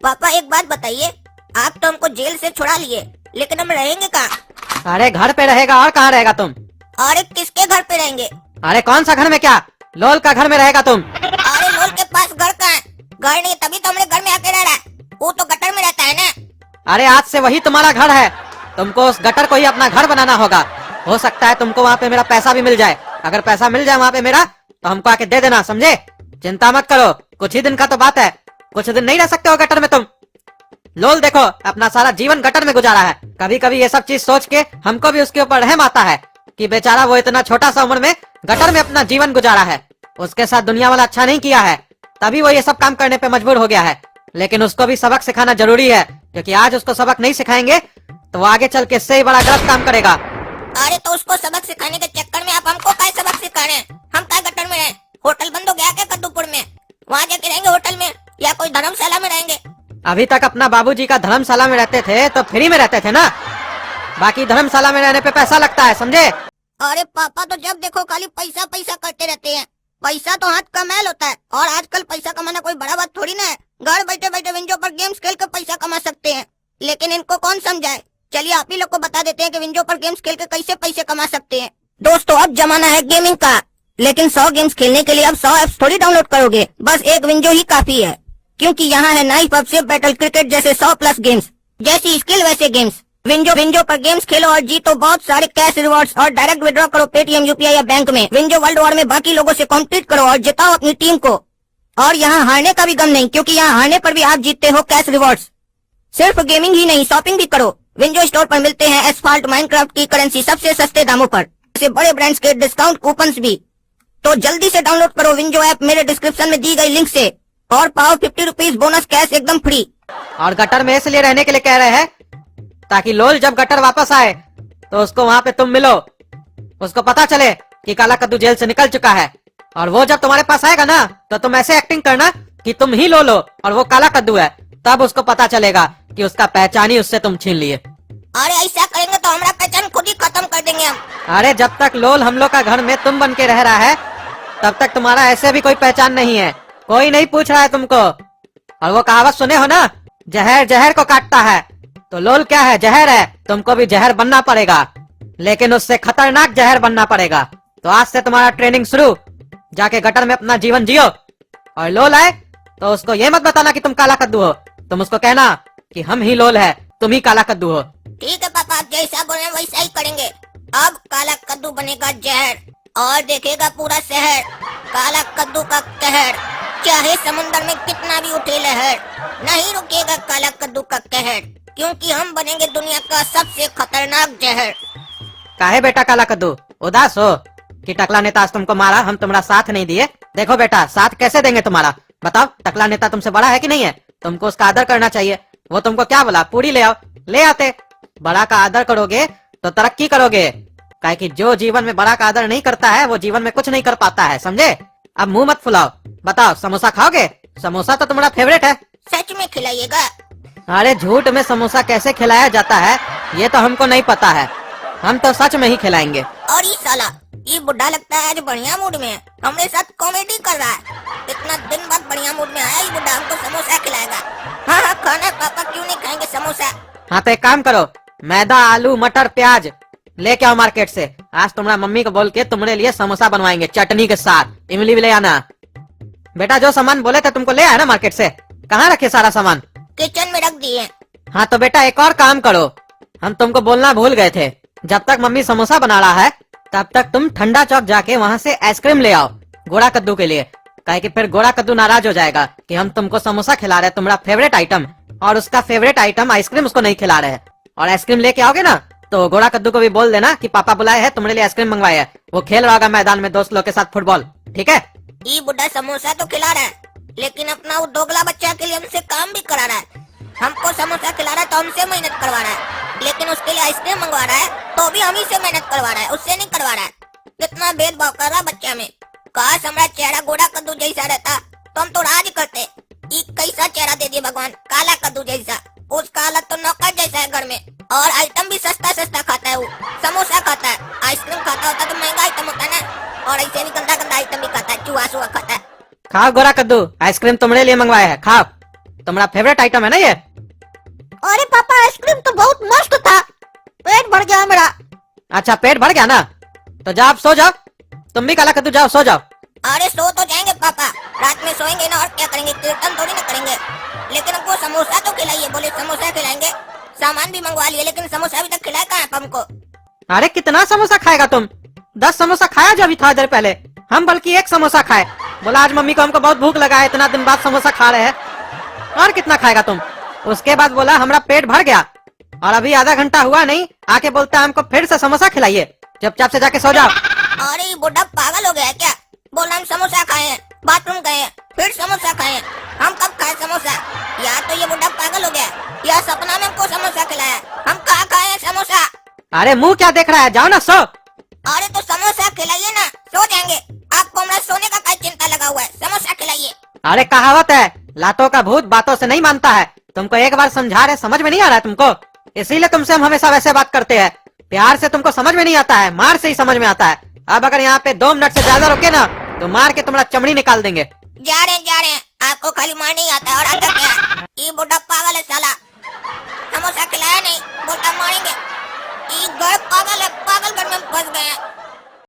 पापा एक बात बताइए, आप तो हमको जेल से छुड़ा लिए, लेकिन हम रहेंगे कहाँ? अरे घर पे रहेगा और कहाँ रहेगा तुम? अरे किसके घर पे रहेंगे? अरे कौन सा घर में, क्या लोल का घर में रहेगा तुम? अरे लोल के पास घर कहाँ है? घर नहीं, तभी तो हमारे घर में आके रह रहा है। वो तो गटर में रहता है ना। अरे आज से वही तुम्हारा घर है, तुमको उस गटर को ही अपना घर बनाना होगा। हो सकता है तुमको वहाँ पे मेरा पैसा भी मिल जाए। अगर पैसा मिल जाए वहाँ पे मेरा, तो हमको आके दे देना, समझे? चिंता मत करो, कुछ ही दिन का तो बात है, कुछ दिन नहीं रह सकते हो गटर में तुम। लोल देखो अपना सारा जीवन गटर में गुजारा है। कभी कभी ये सब चीज सोच के हमको भी उसके ऊपर रहम आता है कि बेचारा वो इतना छोटा सा उम्र में गटर में अपना जीवन गुजारा है। उसके साथ दुनिया वाला अच्छा नहीं किया है, तभी वो ये सब काम करने पे मजबूर हो गया है। लेकिन उसको भी सबक सिखाना जरूरी है, क्योंकि आज उसको सबक नहीं सिखाएंगे तो वो आगे चल के इससे ही बड़ा गलत काम करेगा। अरे तो उसको सबक सिखाने के चक्कर में आप हमको क्या सबक सिखा रहे हैं? हम क्या गटर में रहें? होटल बंद हो गया क्या कद्दूपुर में? वहाँ जाके रहेंगे होटल में या कोई धर्मशाला में रहेंगे? अभी तक अपना बाबूजी का धर्मशाला में रहते थे तो फ्री में रहते थे ना, बाकी धर्मशाला में रहने पे पैसा लगता है, समझे? अरे पापा तो जब देखो खाली पैसा पैसा करते रहते हैं। पैसा तो हाथ का मैल होता है, और आजकल पैसा कमाना कोई बड़ा बात थोड़ी ना है। घर बैठे बैठे विंजो पर गेम्स खेल कर पैसा कमा सकते हैं, लेकिन इनको कौन समझाए। चलिए आप ही लोग को बता देते हैं कि विंजो पर गेम्स खेल के कैसे पैसे कमा सकते हैं। दोस्तों अब जमाना है गेमिंग का, लेकिन 100 गेम्स खेलने के लिए अब 100 ऐप्स थोड़ी डाउनलोड करोगे, बस एक विंजो ही काफी है। क्योंकि यहाँ है नाइफ, पबजी, बैटल क्रिकेट जैसे 100+ गेम्स। जैसी स्किल वैसे गेम्स। विंजो पर गेम्स खेलो और जीतो बहुत सारे कैश रिवॉर्ड्स, और डायरेक्ट विड्रॉ करो पेटीएम, यूपीआई या बैंक में। विंजो वर्ल्ड वॉर में बाकी लोगों से कॉम्पीट करो और जिताओ अपनी टीम को। और यहाँ हारने का भी गम नहीं, क्योंकि यहाँ हारने पर भी आप जीतते हो कैश रिवॉर्ड्स। सिर्फ गेमिंग ही नहीं, शॉपिंग भी करो। विंजो स्टोर पर मिलते हैं एसफाल्ट, माइनक्राफ्ट की करेंसी सबसे सस्ते दामों पर, से बड़े ब्रांड्स के डिस्काउंट कूपन्स भी। तो जल्दी से डाउनलोड करो विंजो ऐप मेरे डिस्क्रिप्शन में दी गई लिंक से, और पाओ 50 रुपीज बोनस कैश एकदम फ्री। और गटर में इसलिए रहने के लिए कह रहे हैं ताकि लोल जब गटर वापस आए तो उसको वहाँ पे तुम मिलो, उसको पता चले कि काला कद्दू जेल से निकल चुका है। और वो जब तुम्हारे पास आएगा ना, तो तुम ऐसे एक्टिंग करना कि तुम ही लोल हो और वो काला कद्दू है, तब उसको पता चलेगा कि उसका पहचान ही उससे तुम छीन लिए। अरे ऐसा करेंगे तो हमारा पहचान खुद ही खत्म कर देंगे हम। अरे जब तक लोल हम लोग का घर में तुम बन के रह रहा है, तब तक तुम्हारा ऐसे भी कोई पहचान नहीं है, कोई नहीं पूछ रहा है तुमको। और वो कहावत सुने हो ना, जहर जहर को काटता है, तो लोल क्या है, जहर है। तुमको भी जहर बनना पड़ेगा, लेकिन उससे खतरनाक जहर बनना पड़ेगा। तो आज से तुम्हारा ट्रेनिंग शुरू, जाके गटर में अपना जीवन जियो। और लोल आए तो उसको ये मत बताना कि तुम काला कद्दू हो, तुम उसको कहना कि हम ही लोल है, तुम ही काला कद्दू हो। ठीक है पापा, आप जैसा बोल रहे हैं वैसा ही करेंगे। अब काला कद्दू बनेगा जहर, और देखेगा पूरा शहर काला कद्दू का कहर। चाहे समुंदर में कितना भी उठे लहर, नहीं रुकेगा काला कद्दू का कहर, क्योंकि हम बनेंगे दुनिया का सबसे खतरनाक जहर। काहे बेटा काला कद्दू उदास हो कि टकला नेता आज तुमको मारा, हम तुम्हारा साथ नहीं दिए? देखो बेटा, साथ कैसे देंगे तुम्हारा, बताओ? टकला नेता तुमसे बड़ा है कि नहीं है? तुमको उसका आदर करना चाहिए। वो तुमको क्या बोला, पूरी ले आओ, ले आते। बड़ा का आदर करोगे तो तरक्की करोगे, काहे कि जो जीवन में बड़ा का आदर नहीं करता है वो जीवन में कुछ नहीं कर पाता है, समझे? अब मुंह मत फुलाओ, बताओ समोसा खाओगे? समोसा तो तुम्हारा फेवरेट है। सच में खिलाइएगा? अरे झूठ में समोसा कैसे खिलाया जाता है ये तो हमको नहीं पता है, हम तो सच में ही खिलाएंगे। और ये साला, ये बुढ़ा लगता है आज बढ़िया मूड में है, हमारे साथ कॉमेडी कर रहा है। इतना दिन बाद बढ़िया मूड में आया ये बुढ़ा, हमको समोसा खिलाएगा। हाँ हाँ खाना है पापा, क्यों नहीं खाएंगे समोसा। हाँ तो एक काम करो, मैदा, आलू, मटर, प्याज लेके आओ मार्केट से। आज तुम्हारा मम्मी को बोल के तुम्हारे लिए समोसा बनवाएंगे चटनी के साथ। इमली भी ले आना। बेटा जो सामान बोले थे तुमको ले आया ना मार्केट से? कहाँ रखे सारा सामान? किचन में रख दिए। हाँ तो बेटा एक और काम करो, हम तुमको बोलना भूल गए थे, जब तक मम्मी समोसा बना रहा है तब तक तुम ठंडा चौक जाके वहाँ से आइसक्रीम ले आओ गोड़ा कद्दू के लिए। काहे कि फिर गोड़ा कद्दू नाराज हो जाएगा कि हम तुमको समोसा खिला रहे हैं, तुम्हारा फेवरेट आइटम, और उसका फेवरेट आइटम आइसक्रीम उसको नहीं खिला रहे हैं। और आइसक्रीम लेके आओगे ना तो गोड़ा कद्दू को भी बोल देना कि पापा बुलाए हैं, तुम्हारे लिए आइसक्रीम मंगवाए है। वो खेल रहा होगा मैदान में दोस्त लोग के साथ फुटबॉल, ठीक है? ये बुढ़ा समोसा तो खिला रहा है, लेकिन अपना वो दोगला बच्चा के लिए हमसे काम भी करा रहा है। हमको समोसा खिला रहा है तो हमसे मेहनत करवा रहा है, लेकिन उसके लिए आइसक्रीम मंगवा रहा है तो भी हम ही से मेहनत करवा रहा है, उससे नहीं करवा रहा है। कितना भेदभाव कर रहा बच्चा में। काश हमारा चेहरा गोड़ा कद्दू जैसा रहता तो हम तो राज करते। ये कैसा चेहरा दे दिया भगवान, काला कद्दू जैसा। उसका हालत तो नौकर जैसा है घर में, और आइटम भी सस्ता सस्ता खाता है। वो समोसा खाता है, आइसक्रीम खाता होता तो महंगा आइटम होता है ना, और ऐसे भी गंदा गंदा आइटम भी खाता है, चूहा सुहा खाता है। खाओ गोरा कद्दू, आइसक्रीम तुम्हारे लिए मंगवाया है, खाओ। तुम्हारा फेवरेट आइटम है ना ये? अरे पापा आइसक्रीम तो बहुत मस्त था, पेट भर गया मेरा। अच्छा पेट भर गया ना, तो जाओ आप सो जाओ। तुम भी काला कद्दू जाओ सो जाओ। अरे सो तो जाएंगे पापा, रात में सोएंगे ना और क्या करेंगे, कीर्तन थोड़ी ना करेंगे। लेकिन हमको समोसा तो खिलाइए, बोले समोसा खिलाएंगे। सामान भी मंगवा लिए लेकिन समोसा अभी तक खिलाया कहाँ है हमको। अरे कितना समोसा खाएगा तुम? 10 समोसा खाया जो अभी थोड़ा देर पहले। हम बल्कि 1 समोसा खाए। बोला आज मम्मी को हमको बहुत भूख लगा है, इतना दिन बाद समोसा खा रहे हैं। और कितना खाएगा तुम? उसके बाद बोला हमारा पेट भर गया, और अभी आधा घंटा हुआ नहीं आके बोलता है हमको फिर से समोसा खिलाइए। चुपचाप से जाके सो जाओ। अरे ये बुढ़ा पागल हो गया है क्या? बोला हम समोसा खाए हैं, बाथरूम गए हैं, फिर समोसा खाए हैं। हम कब खाए समोसा? या तो ये बुढ़ा पागल हो गया या सपना में हमको समोसा खिलाया। हम कहाँ खाए हैं समोसा? अरे मुंह क्या देख रहा है, जाओ ना सो। अरे तो समोसा खिलाइए ना, सो जाएंगे। आपको हमारा सोने का क्या चिंता लगा हुआ है? समोसा खिलाइए। अरे कहावत है, लातों का भूत बातों से नहीं मानता है। तुमको एक बार समझा रहे, समझ में नहीं आ रहा है तुमको, इसीलिए तुमसे हम हमेशा वैसे बात करते हैं। प्यार से तुमको समझ में नहीं आता है, मार से ही समझ में आता है। अब अगर यहाँ पे 2 मिनट से ज्यादा रुके ना तो मार के तुम्हारा चमड़ी निकाल देंगे। जा रहे हैं, आपको खाली मारने ही आता है और आता क्या है? ये बुढ़ा पागल है साला।